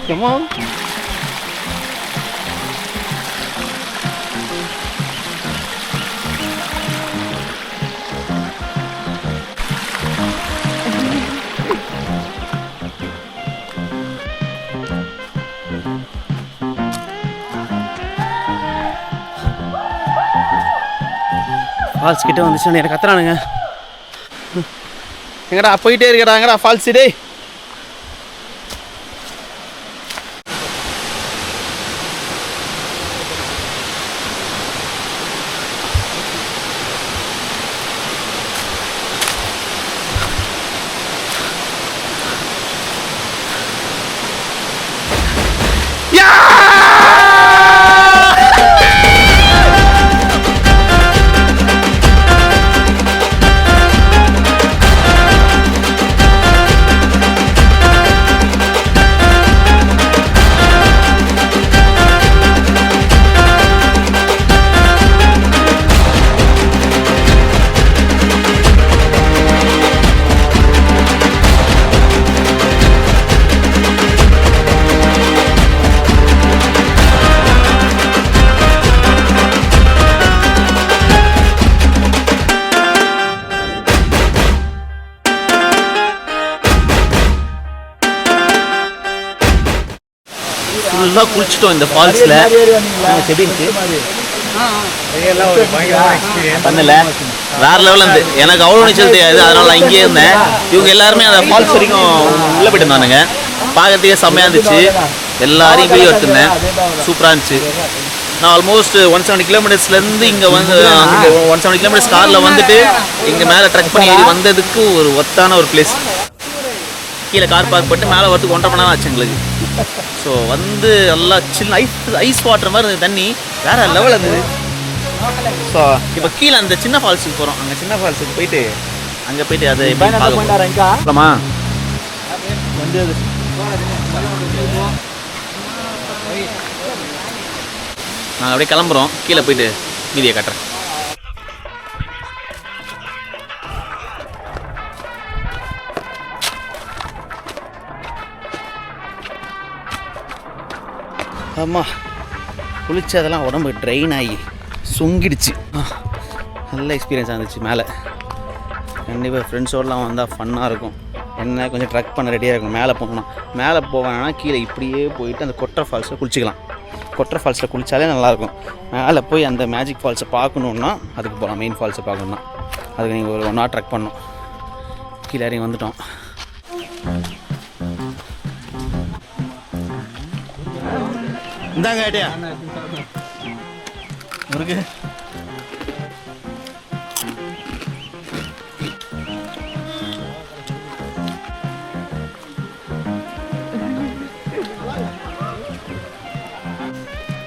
Come on. Falls கிட்ட வந்துச்சு எனக்கு கத்துறானுங்க. எங்கடா போயிட்டே இருக்கடா, எங்கடா ஃபால்ஸ் டே. ஃபுல்லாக குளிச்சிட்டோம் இந்த ஃபால்ஸில். பண்ணல வேற லெவலில் இருந்து எனக்கு அவ்வளோ நீச்சல் தெரியாது, அதனால நான் இங்கேயே இருந்தேன். இவங்க எல்லாருமே அந்த ஃபால்ஸ் வரைக்கும் உள்ளே போயிட்டு இருந்தானுங்க. பார்க்கறதுக்கே செம்மையாக இருந்துச்சு. எல்லாரையும் வீடியோ எடுத்துருந்தேன், சூப்பராக இருந்துச்சு. நான் ஆல்மோஸ்ட் 170 கிலோமீட்டர்ஸ்லேருந்து இங்கே வந்து 170 கிலோமீட்டர்ஸ் காரில் வந்துட்டு இங்கே மேலே ட்ரெக் பண்ணி ஏறி வந்ததுக்கு ஒரு ஒத்தான ஒரு பிளேஸ். கீழே கார் பார்க் பண்ணிட்டு மேலே வரதுக்கு 1.5 மணி நேரம் ஆச்சு எங்களுக்கு. ஸோ வந்து நல்லா சின்ன ஐஸ் வாட்டர் மாதிரி இருந்தது, தண்ணி வேறு லெவலில் இருந்தது. ஸோ இப்போ கீழே அந்த சின்ன ஃபால்ஸுக்கு போகிறோம். அங்கே சின்ன ஃபால்ஸுக்கு போயிட்டு அங்கே போயிட்டு அதை பார்க்கலாமா? நாங்கள் அப்படியே கிளம்புறோம், கீழே போயிட்டு மீதியை காட்டுறேன். ஆமாம், குளிச்சு அதெல்லாம் உடம்பு ட்ரெயின் ஆகி சுங்கிடுச்சு. நல்ல எக்ஸ்பீரியன்ஸாக இருந்துச்சு. மேலே கண்டிப்பாக ஃப்ரெண்ட்ஸோடலாம் வந்தால் ஃபன்னாக இருக்கும். என்ன கொஞ்சம் ட்ரக் பண்ண ரெடியாக இருக்கும். மேலே போகணும், மேலே போவேன்னா கீழே இப்படியே போயிட்டு அந்த கொட்டை ஃபால்ஸில் குளிச்சிக்கலாம். கொட்டை ஃபால்ஸில் குளித்தாலே நல்லாயிருக்கும். மேலே போய் அந்த மேஜிக் ஃபால்ஸை பார்க்கணுன்னா அதுக்கு போகலாம். மெயின் ஃபால்ஸை பார்க்கணுன்னா அதுக்கு நீங்கள் ஒரு 1 hour ட்ரக் பண்ணணும். கீழே இறங்கி வந்துட்டோம். இந்தாங்க ஐடியா முருகு.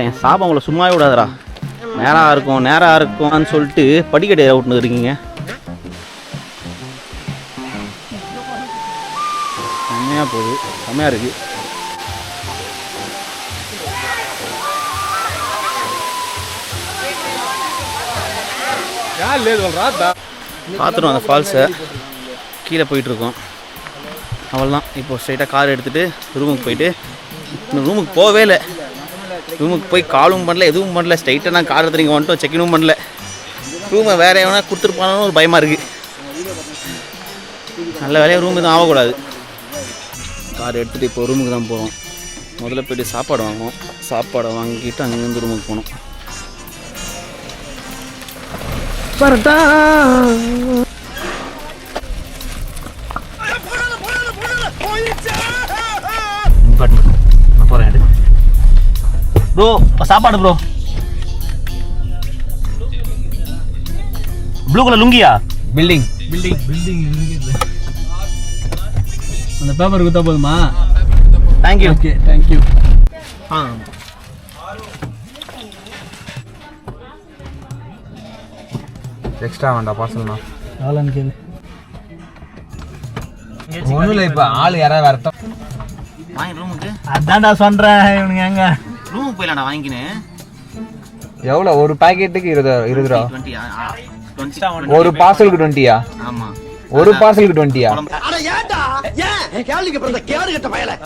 என் சாபம் உங்களை சும்மாவே விடாதரா. நேராக இருக்கும்னு சொல்லிட்டு படிக்கட்டு அவுட்னு இருக்கீங்க. செம்மையாக போகுது, செம்மையாக இருக்குது. பார்த்துட்டோம் அந்த ஃபால்ஸை. கீழே போயிட்டுருக்கோம். அவ்வளோதான். இப்போது ஸ்ட்ரைட்டாக கார் எடுத்துகிட்டு ரூமுக்கு போயிட்டு, இன்னும் ரூமுக்கு போகவே இல்லை. ரூமுக்கு போய் காலும் பண்ணல, எதுவும் பண்ணல. ஸ்ட்ரைட்டாக நான் கார் எடுத்து நீங்கள் வந்துட்டோம், செக்கினும் பண்ணல. ரூமை வேறு எவனா கொடுத்துருப்பானு ஒரு பயமாக இருக்குது. நல்ல வேலையாக ரூம் எதுவும் ஆகக்கூடாது. கார் எடுத்துகிட்டு இப்போ ரூமுக்கு தான் போகிறோம். முதல்ல போய்ட்டு சாப்பாடு வாங்குவோம். சாப்பாடை வாங்கிட்டு அங்கேருந்து ரூமுக்கு போகணும். பரட்டா போறேன் ப்ரோ. சாப்பாடு ப்ரோ. ப்ளூ கலர் லுங்கியா? பில்டிங் அந்த பேப்பர் கொடுத்தா போதுமா? தேங்க்யூ. Okay thank you. எக்ஸ்ட்ரா வேண்டாம் பார்சல்னா ஆளான்னு கேளு. ஒன்றும் இல்லை, இப்போ ஆள் யாராவது வரட்டும் வாங்கி ரூமுக்கு. அதான்டா சொல்கிறேன். இவனுங்க எங்க ரூமுக்கு போயிடலாம்டா வாங்கிக்கினேன். எவ்வளோ ஒரு பாக்கெட்டுக்கு 20 ரூபா? 20 ஒரு பார்சலுக்கு 20யா? ஆமா, ஒரு பார்சலுக்கு 20யா?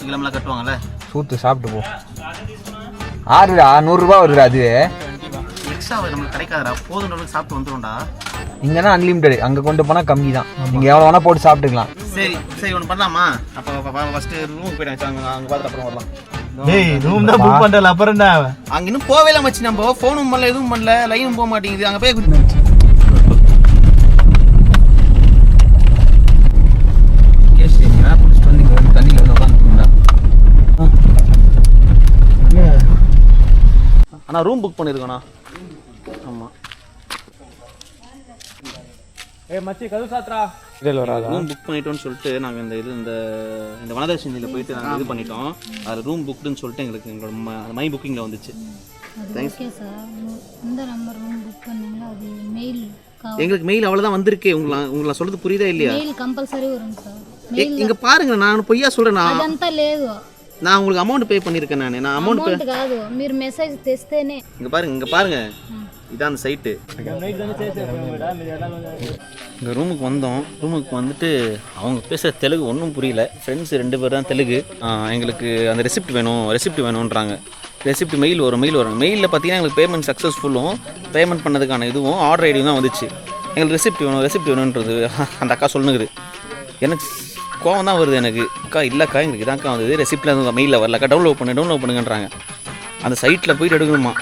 கிலோமெல்லாம் கட்டுவாங்கல்ல. சூத்து சாப்பிட்டு போ. 100 ரூபா வருதுடா அது. எக்ஸ்ட்ரா நமக்கு கிடைக்காதுடா, போதும் சாப்பிட்டு வந்துடும்டா. இங்கன்னா அன்லிமிட்டட், அங்கே கொண்டு போனால் கம்மி தான். நீங்கள் எவ்வளோ வேணால் போட்டு சாப்பிட்டுக்கலாம். சரி சரி, ஒன்று பண்ணலாமா? அப்போ ஃபர்ஸ்ட் ரூமுக்கு போயிட்டாங்க, அங்கே பார்த்துட்டு அப்புறம் வரலாம். ரூம் தான் புக் பண்றல, அப்புறம் என்ன? அங்கே இன்னும் போவே இல்லை மச்சி, நம்ம ஃபோனும் பண்ணல, எதுவும் பண்ணல, லைனும் போக மாட்டேங்குது. அங்கே போய் அண்ணா ரூம் புக் பண்ணியிருக்கோண்ணா. ஆமாம், மச்சி கது சாத்ரா ரூம் புக் பண்ணிட்டோம்னு சொல்லிட்டு நாங்கள் இந்த வனதர்ஷினியில் போயிட்டு நாங்கள் இது பண்ணிட்டோம். அதில் ரூம் புக்டுன்னு சொல்லிட்டு எங்களோட மை புக்கிங்கில் வந்துச்சு. ஓகே சார், இந்த நம்பர் புக் பண்ணீங்களா? அது மெயில் எங்களுக்கு மெயில் அவ்வளோதான் வந்திருக்கு. உங்களுக்கு சொல்றது புரியுதா இல்லையா? மெயில் கம்பல்சரி வரும் சார். இங்கே பாருங்க, நான் பொய்யா சொல்கிறேன். అదంతా లేదు, நான் உங்களுக்கு அமௌண்ட் பே பண்ணியிருக்கேன். நான் அமௌண்ட் కాదు, మీరు మెసేజ్ తెస్తేనే. இங்கே பாருங்க இதான் அந்த சைட்டு. இங்கே ரூமுக்கு வந்தோம். ரூமுக்கு வந்துட்டு அவங்க பேசுகிற தெலுங்கு ஒன்றும் புரியல. ஃப்ரெண்ட்ஸ் 2 பேர் தான் தெலுங்கு. எங்களுக்கு அந்த ரெசிப்ட் வேணுன்றாங்க. ரெசிப்ட் மெயில் வரும். மெயிலில் பார்த்தீங்கன்னா எங்களுக்கு பேமெண்ட் சக்ஸஸ்ஃபுல்லும் பேமெண்ட் பண்ணதுக்கான இதுவும் ஆர்டர் ஐடியும் தான் வந்துச்சு. எங்களுக்கு ரெசிப்ட் வேணுன்றது அந்த அக்கா சொல்லுங்குது. எனக்கு கோவம் தான் வருது எனக்கு. அக்கா இல்லைக்கா, எங்களுக்கு இதாக்கா வந்தது, ரெசிப்டில் எதுவும் மெயிலில் வரலக்கா, டவுன்லோட் பண்ணுங்கன்றாங்க. அந்த சைட்டில் போய்ட்டு எடுக்கணுமா.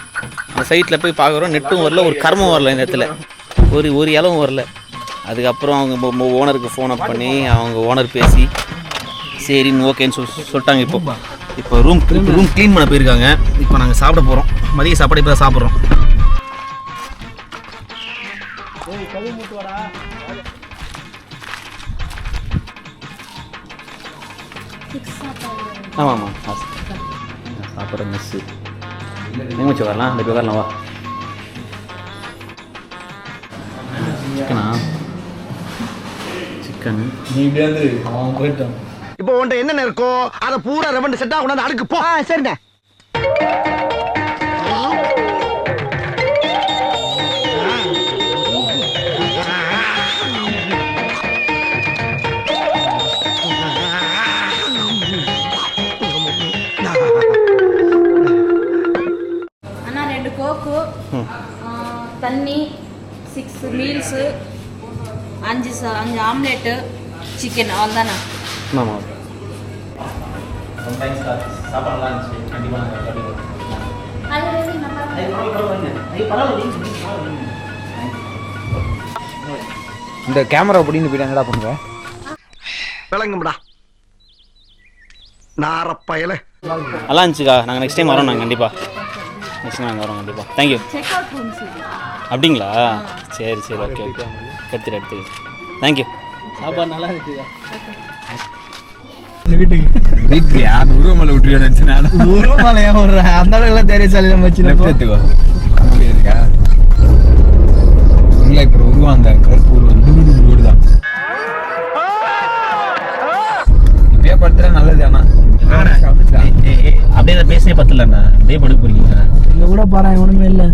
அந்த சைட்டில் போய் பார்க்குறோம், நெட்டும் வரல, ஒரு கர்மம் வரல, இந்த இடத்துல ஒரு இலவும் வரல. அதுக்கப்புறம் அவங்க ஓனருக்கு ஃபோன் அப் பண்ணி அவங்க ஓனர் பேசி சரின்னு ஓகேன்னு சொல்லிட்டாங்க. இப்போ ரூம் க்ளீன் பண்ண போயிருக்காங்க. இப்போ நாங்கள் சாப்பிட போகிறோம். மதிய சாப்பாடு இப்போ தான் சாப்பிட்றோம். ஆமாம் சாப்பிட்ற மிஸ்ஸு எங்கே வச்சு வரலாம்? இந்த வரலாம் வா. சிக்கன் நீ இப்படி வந்து அவன் போயிட்டான். இப்போ உன்ட்ட என்னென்ன இருக்கோ அதை பூரா ரெவண்டு செட்டா கொண்டாந்து அடுக்கு போ. சரிண்ணே. అన్న 2 కోకు, తన్ని 6 மீல்ஸு, 5 ஆம்லெட், சிக்கன், அவ்வளோதானே? ஆமாம். சாப்பாடு நல்லா இருந்துச்சு. கண்டிப்பாக இந்த கேமரா அப்படின்னு போயிட்டு என்னடா பண்ணுவேன்? விளங்கும்டா நாரப்பயல. நல்லா இருந்துச்சுக்கா. நாங்கள் நெக்ஸ்ட் டைம் வரோம். நாங்கள் வரோம் கண்டிப்பாக. தேங்க்யூ. செக் அவுட் ரூம்ஸ் அப்படிங்களா? சரி ஓகே எடுத்துட்டு தேங்க்யூ. சாப்பாடு நல்லா இருக்குதா? வீட்டுக்கு யார் உருவமலை விட்டுருவோம் நினச்சு உருவமலையா விடுறேன். அந்த அளவுக்குலாம் தெரியாச்சாலே வச்சு எடுத்துக்கோ. இருக்கா இல்லை இப்போ உருவம் அந்த கருப்பு உருவம் வீடு தான். இப்பயே படுத்துறா நல்லது. ஆனால் அப்படியே பேசவே பத்தலண்ணா. அப்படியே படுக்க போறீங்க. இங்க கூட பாரு, ஒண்ணுமே இல்லை.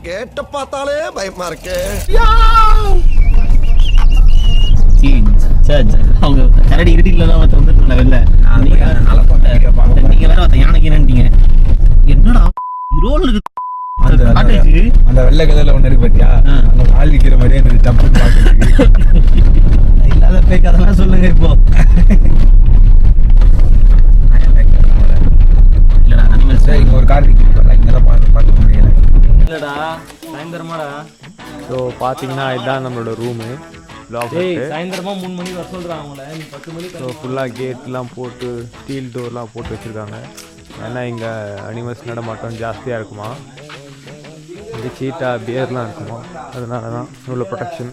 கேட்ட பார்த்தாலே பயமா இருக்கு. அவங்க கரடி இருட்டிலாம் வந்துட்டு வெளில நீங்க வேற யானைக்கு என்னட்டீங்க. என்னடா அந்த வெள்ளை கலர்ல ஒண்ணு இருக்கு பாத்தியா, அந்த வால் விக்கிற மாதிரியே எனக்கு தப்பு இல்லாத பேக் அதெல்லாம் சொல்லுங்க. இப்போ இங்க ஒரு கார் இங்கதான் பார்க்க முடியல. இல்லடா சாயந்தரமாடா. ஸோ பார்த்தீங்கன்னா இதுதான் நம்மளோட ரூமு. சாயந்தரமா 3 மணிக்கு வர சொல்றாங்க அவங்கள. நீ 10 மணிக்கு. ஸோ ஃபுல்லாக கேட்லாம் போட்டு ஸ்டீல் டோர்லாம் போட்டு வச்சுருக்காங்க. ஏன்னா இங்கே அனிமல்ஸ் நடமாட்டம் ஜாஸ்தியாக இருக்குமா, இங்கே சீட்டா பியர்லாம் இருக்குமா, அதனால தான் இவ்வளோ ப்ரொடெக்ஷன்.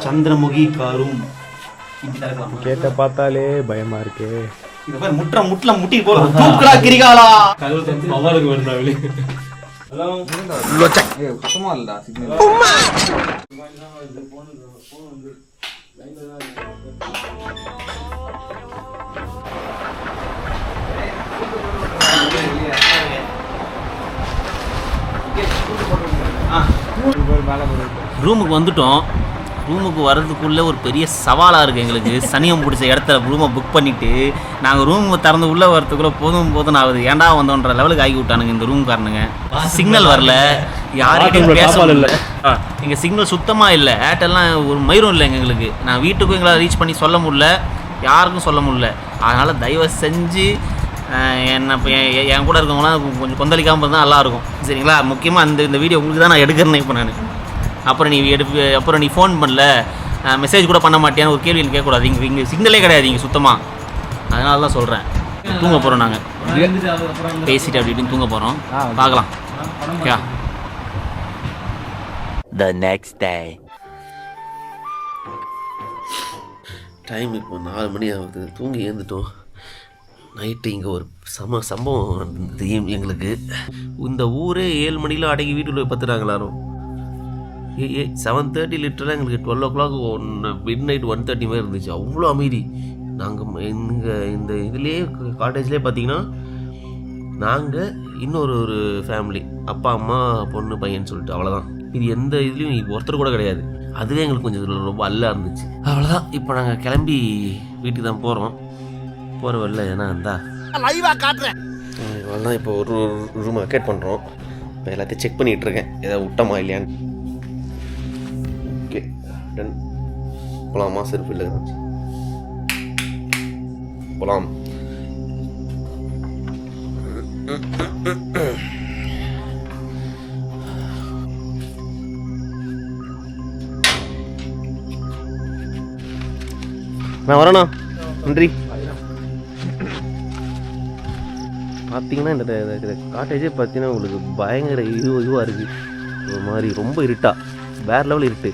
சந்திரமுகி காரும் கேட்ட பார்த்தாலே பயமா இருக்கு. முட்ல முட்டி போல தூக்குடா கிரிகாலா. சுத்தமா இல்லடா சிக்னல். ரூமுக்கு வந்துட்டோம். ரூமுக்கு வர்றதுக்குள்ளே ஒரு பெரிய சவாலாக இருக்குது எங்களுக்கு. சனியம் பிடிச்ச இடத்துல ரூமை புக் பண்ணிவிட்டு நாங்கள் ரூம் திறந்து உள்ளே வரத்துக்குள்ளே போதும் ஆகுது, ஏன்டா வந்தோன்ற லெவலுக்கு ஆகி விட்டானுங்க இந்த ரூம் காரணங்க. சிக்னல் வரல, யார்கிட்டையும் பேச இல்லை, இங்கே சிக்னல் சுத்தமாக இல்லை. ஏர்டெல்லாம் ஒரு மயிரும் இல்லை எங்களுக்கு. நான் வீட்டுக்கும் எங்களால் ரீச் பண்ணி சொல்ல முடியல, யாருக்கும் சொல்ல முடியல. அதனால் தயவு செஞ்சு என்ன என் கூட இருக்கவங்களாம் கொஞ்சம் கொந்தளிக்காமல் இருந்தால் நல்லாயிருக்கும், சரிங்களா? முக்கியமாக இந்த வீடியோ உங்களுக்கு தான் நான் எடுக்கிறேன் இப்போ நான். அப்புறம் நீ ஃபோன் பண்ணல, மெசேஜ் கூட பண்ண மாட்டேன்னு ஒரு கேள்வி கேட்கக்கூடாது. இங்கே சிக்னலே கிடையாது இங்கே சுத்தமாக. அதனால தான் சொல்கிறேன். தூங்க போகிறோம் நாங்கள், பேசிட்டு அப்படி இப்படின்னு தூங்க போகிறோம். பார்க்கலாம். Okay. The next day. Time இப்போ 4 மணி ஆகுது. தூங்கி எழுந்துட்டோம். நைட்டு இங்கே ஒரு சம்பவம் தெரியும் எங்களுக்கு. இந்த ஊரே 7 மணிலாம் அடங்கி வீட்டுக்குள்ளே பத்துறாங்க எல்லாரும். 7:30 லிட்டராக எங்களுக்கு 12 o'clock மிட் நைட் 1:30 மாதிரி இருந்துச்சு. அவ்வளோ அமைதி. நாங்கள் இந்த இதுலேயே காட்டேஜ்லேயே பார்த்தீங்கன்னா நாங்கள் இன்னொரு ஃபேமிலி, அப்பா அம்மா பொண்ணு பையன் சொல்லிட்டு, அவ்வளோதான். இது எந்த இதுலேயும் ஒருத்தர் கூட கிடையாது. அதுவே எங்களுக்கு கொஞ்சம் ரொம்ப அல்லா இருந்துச்சு. அவ்வளோதான். இப்போ நாங்கள் கிளம்பி வீட்டுக்கு தான் போகிறோம். போகிற வரல ஏன்னா இருந்தா லைவா காட்டுறேன். அவ்வளோதான். இப்போ ஒரு ரூமை வெக்கேட் பண்ணுறோம். இப்போ எல்லாத்தையும் செக் பண்ணிகிட்டு இருக்கேன், ஏதாவது விட்டமா இல்லையான்னு. Okay, done. போகலாமா? செருப்பு இல்லை, போகலாம். நான் வரேண்ணா, நன்றி. பார்த்தீங்கன்னா இந்த காட்டேஜே பார்த்தீங்கன்னா உங்களுக்கு பயங்கர இதுவாக இருக்குது. ஒரு மாதிரி ரொம்ப இருட்டா, வேறு லெவல் இருட்டு.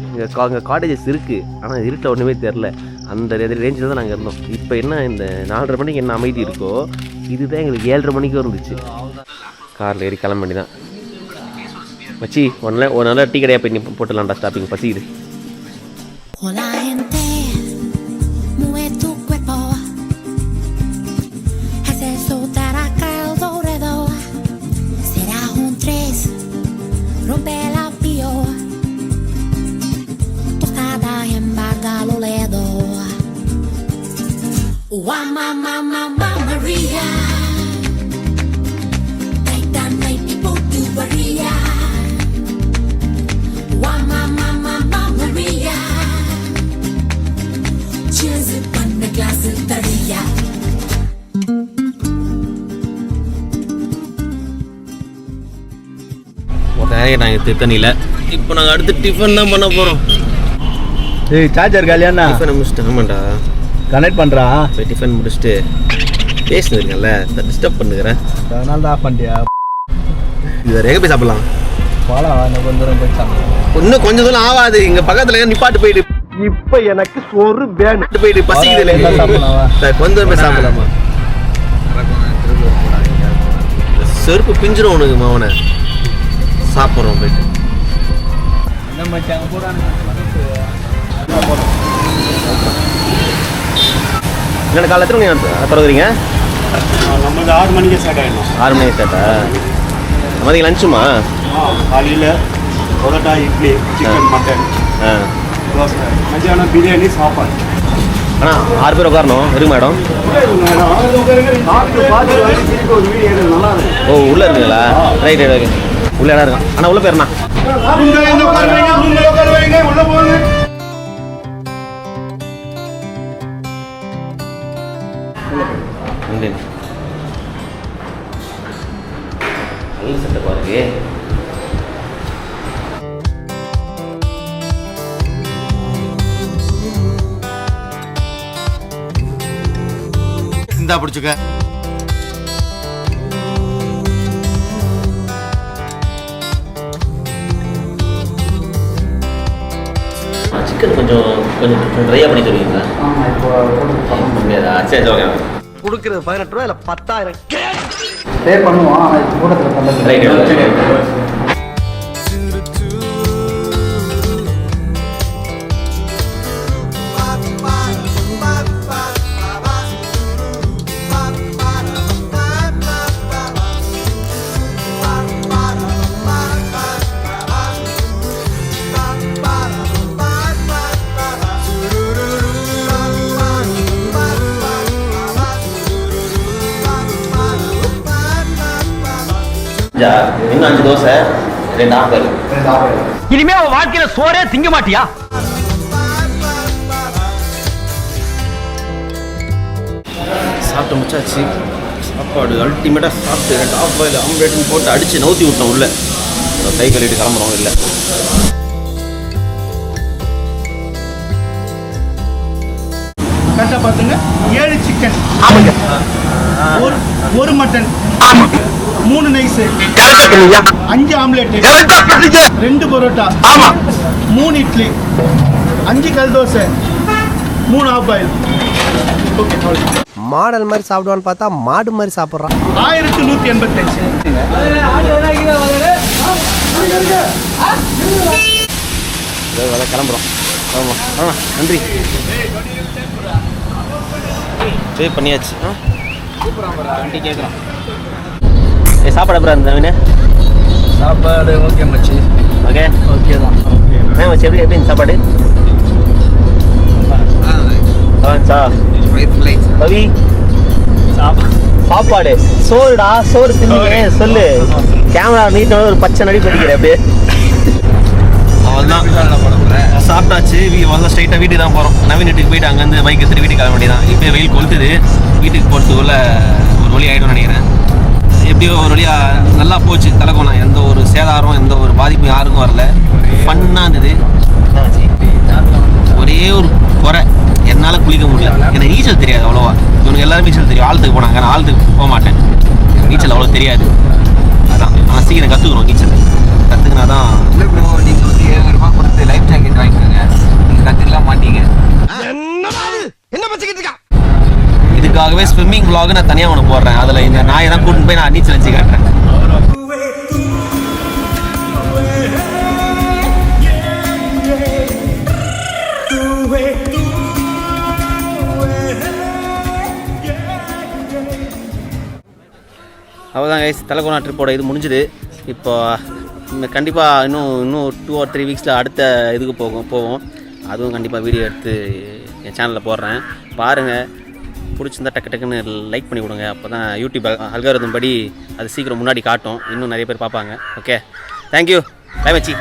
இங்கே காட்டேஜஸ் இருக்குது, ஆனால் இருட்டில் ஒன்றுமே தெரில. அந்த ரேஞ்சில் தான் நாங்கள் இருந்தோம். இப்போ என்ன இந்த 4:30 மணிக்கு என்ன அமைதி இருக்கோ, இதுதான் எங்களுக்கு 7:30 மணிக்கும் இருந்துச்சு. காரில் ஏறி கிளம்ப வேண்டி தான். மச்சி ஒரு நல்ல டீ கடையாக போய் போட்டுடலாம்டா, ஸ்டாப்பிங் பசிக்குது. Hola gente, mueve tu cuerpo, haz el soltar acá alrededor. Será un 3, rompe la pio, tostada en Bagaloledo. Mamma Maria, night and night people do Maria. Mamma Maria, cheers on the glass of Maria. நாங்கள் திருத்தணியில். இப்போ நாங்கள் அடுத்து tiffin தான் பண்ண போகிறோம். ஏய், charger காலியாண்ணா? Tiffin முடிச்சுட்டு, ஆமாண்டா, கனெக்ட் பண்ணுறா. போய் டிஃபன் முடிச்சுட்டு பேசினு இருக்கேன்ல, டிஸ்டர்ப் பண்ணுகிறேன், அதனால தான் ஆஃப் பண்ணிட்டியா? இது வேறு எங்கே போய் சாப்பிடலாம்? போகலாம், இன்னும் கொஞ்சம் தூரம் போய் சாப்பிடலாம். இன்னும் கொஞ்சம் தூரம் ஆகாது, இங்கே பக்கத்தில் நிப்பாட்டு போயிட்டு. இப்ப எனக்கு சோறு வேணும். போயிட்டு பசிக்குது இல்லை, கொஞ்சம் தூரம் போய் சாப்பிடலாமா? செருப்பு பிஞ்சிரும் உனக்கு மாவனை. சாப்பிட்றோம் போயிட்டு. இல்லை, காலை எத்தனை மணி திறக்குறீங்க? நம்ம 6 மணிக்கு ஸ்டார்ட் ஆகிடும். 6 மணிக்கு ஸ்டார்ட்டா? மதியம் லஞ்சுமா? காலையில் பரோட்டா, இட்லி, சிக்கன், மட்டன், தோசை, மத்தியானம் பிரியாணி, சாப்பாடு. ஆனால் 6 பேர் உட்காரணும், இருக்கு மேடம்? ஓ, உள்ளே இருக்குங்களா? Right right, okay. உள்ளே இடம் இருக்கும். ஆனால் உள்ளே போயிருண்ணா. நல்ல சட்டை பாருங்க. இந்தா பிடிச்சுக்க. சிக்கன் கொஞ்சம் ட்ரையாக பண்ணி தருவீங்களா? சரி, ஓகே. கொடுக்கறது 18 ரூபா, இல்லை 10,000 பே பண்ணுவோம். கூட்டத்தில் ரைட். இன்னும் 5 தோசை 2 ஆப்பல். இனிமே அவன் வாழ்க்கையில சோறே திங்க மாட்டியா? சாப்பிட்டு முடிச்சாச்சு. சாப்பாடு அல்டிமேட்டாக சாப்பிட்டு 2 ஆஃப் பாயில் ஆம்லேட்னு போட்டு அடித்து நவுத்தி விட்டோம் உள்ள. கை கழுவிட்டு கிளம்புறோம் இல்லை. கரெக்டாக பார்த்துங்க. 7 சிக்கன், ஒரு mutton, 3 nice, 5 omelette, 2 parotta, 3 idli, 5 கல் dosa, 3 half boil. Okay, model மாதிரி சாப்பிடுவான்னு பார்த்தா மாடு மாதிரி சாப்பிட்றான். 1185. கிளம்புறோம். நன்றி. பே பண்ணியாச்சு. கேட்குறோம். சாப்பாடு அப்புறம் நவீன சாப்பாடு ஓகே மச்சி. ஓகே ஓகே தான். மச்சி எப்படி சாப்பாடு? பவி சாப்பாடு சோறுடா. சோறு தின்னீங்க சொல்லு. கேமரா நீட்டோட ஒரு பச்சை நடி படிக்கிறேன் அப்படியே. அவள்தான் சாப்பிட்டாச்சு. வந்து ஸ்ட்ரைட்டாக வீட்டுக்கு தான் போகிறோம். நவீன் வீட்டுக்கு போயிட்டு அங்கேருந்து பைக் எடுத்துட்டு வீட்டுக்கு கிளம்ப வேண்டியதான். இப்போ வெயில் கொளுத்துது. வீட்டுக்கு போகிறதுக்குள்ள ஒரு வழி ஆகிடும்னு நினைக்கிறேன். எப்படியோ ஒரு வழியாக நல்லா போச்சு தலைக்கோணம். எந்த ஒரு சேதாரம் எந்த ஒரு பாதிப்பும் யாருக்கும் வரல. ஃபன்னாக இருந்தது. ஒரே ஒரு குறை, என்னால் குளிக்க முடியல. எனக்கு நீச்சல் தெரியாது அவ்வளோவா. இவனுக்கு எல்லாரும் நீச்சல் தெரியும். ஆழத்துக்கு போனாங்க. நான் ஆழத்துக்கு போக மாட்டேன். நீச்சல் அவ்வளோ தெரியாது. அதான் ஆனால் சீக்கிரம் கற்றுக்கணும். நீச்சல் கற்றுக்கினா தான். நீங்கள் வந்து 7,000 ரூபாய் கொடுத்து லைஃப் ஜாக்கெட் வாங்கிக்கோங்க. நீங்கள் கற்றுக்கலாம் மாட்டீங்க. என்ன பச்சிக்கிட்டு இருக்கா? இதுக்காகவே ஸ்விம்மிங் vlog நான் தனியாக ஒன்று போடுறேன். அதில் இந்த நாயை தான் கூட்டிட்டு போய் நான் நீச்சல் வச்சு காட்டுறேன். அவ்வளோதான் கைஸ், தலைக்கோணா ட்ரிப்போட இது முடிஞ்சுது. இப்போ கண்டிப்பாக இன்னும் 2 or 3 வீக்ஸில் அடுத்த இதுக்கு போவோம். அதுவும் கண்டிப்பாக வீடியோ எடுத்து என் சேனலில் போடுறேன். பாருங்கள். பிடிச்சிருந்தா டக்குன்னு லைக் பண்ணி கொடுங்க. அப்போ தான் யூடியூப் அல்காரிதம் படி அது சீக்கிரம் முன்னாடி காட்டும். இன்னும் நிறைய பேர் பார்ப்பாங்க. Okay, thank you. பை மச்சி.